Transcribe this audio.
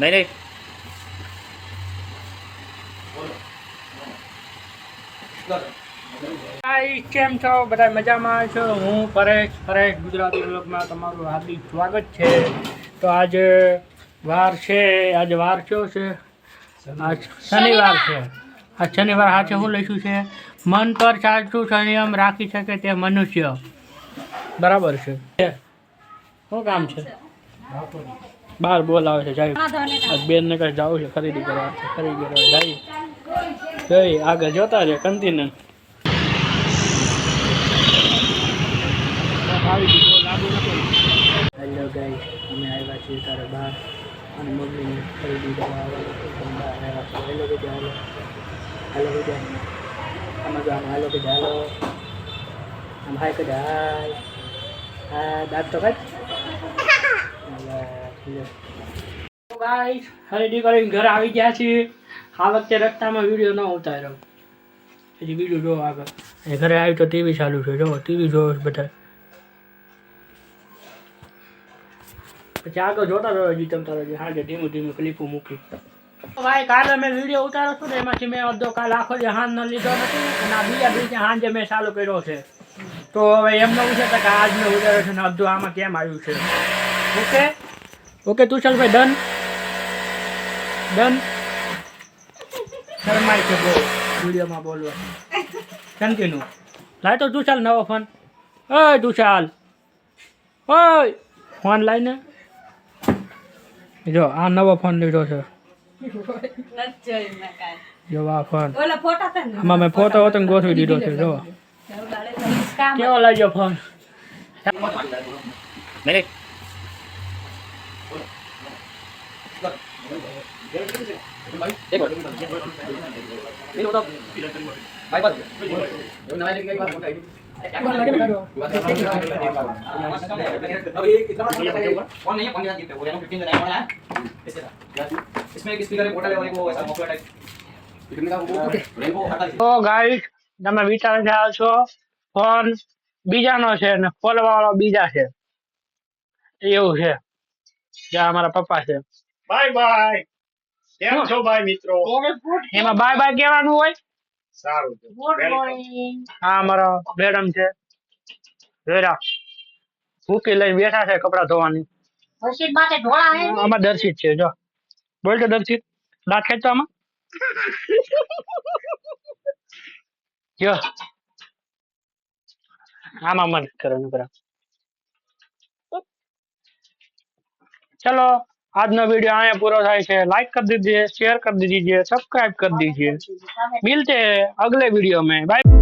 નહીં નહીં કેમ છો બધા મજામાં છો? હું પરેશ ગુજરાતી બ્લોગમાં તમારું હાર્દિક સ્વાગત છે. તો આજે વાર છે, આજે વાર કયો છે? આજ શનિવાર છે. આ શનિવાર હાથે શું લઈશું છે? મન પર ચાલતું સંયમ રાખી શકે તે મનુષ્ય. બરાબર છે. શું કામ છે? બહાર બોલાવે છે. જાય બેન ને કઈ જવું છે ખરીદી કરવા, જાય જઈ આગળ જોતા છે કન્ટિન્યુ. હેલો ગાઈસ, અમે આવ્યા છીએ તારે બહાર અને મમ્મીને ખરીદી કરવા આવ્યા છે. હેલો કે ચાલો, હેલો કે ચાલો, આમાં જો આમ હેલો કે ચાલો, આમ હાય કે હાય, હા દાંત તો કાઢ. ગાઈસ, ખરીદી કરીને ઘરે આવી ગયા છીએ. આ વખતે રસ્તામાં વિડીયો ન ઉતાર્યો, હજી વિડીયો જોવો આગળ. ઘરે આવી તો ટીવી ચાલુ છે, જો ટીવી જોવો બધા. પછી આગળ જોતા રહો હજી તમ તારે હાજે ધીમું ક્લિપો મૂકી. ભાઈ કાલે મેં વિડીયો ઉતાર્યો હતો ને, એમાંથી મેં અડધો કાલ આખો જે હાન ન લીધો નથી અને આ બીજા દિવસે હાંજે મેં ચાલુ કર્યો છે. તો હવે એમનો વિષય કે આજ મેં ઉતાર્યો છે ને અડધો આમાં કેમ આવ્યું છે. ઓકે તું ચાલ ભાઈ, ડન. શરમાય છે બહુ વિડીયોમાં બોલવા. કન્ટિન્યુ લાય તો તું ચાલ નવો ફોન. ઓય તું ચાલ, ઓય ફોન લાઈને જો આ નવો ફોન લીધો છે. જો આ ફોન આમાં મેં ફોટો હતો ને ગોઠવી દીધો છે. જો કેવો લાગ્યો ફોન? તો ગાઈસ, તમે વિચારી રહ્યા છો ફોન બીજાનો છે ને ખોલવા વાળો બીજા છે, એવું છે. જ્યાં અમારા પપ્પા છે. Bye bye. કેમ છો ભાઈ મિત્રો? એમાં બાય બાય કહેવાનું હોય. સારું, ગુડ મોર્નિંગ. હા, અમારા મેડમ છે વેરા, ભૂકી લઈને બેઠા છે કપડા ધોવાની. દર્શિત માટે ઢોળા હે. આમાં દર્શિત છે, જો બોલ તો દર્શિત, દાંત ખેંચતો આમાં. જો આમાં મત કરવાનું કરા. चलो आज ना वीडियो आया पूरा થાય છે. लाइक कर दीजिए, शेयर कर दीजिए, सब्सक्राइब कर दीजिए. मिलते हैं अगले वीडियो में. बाय.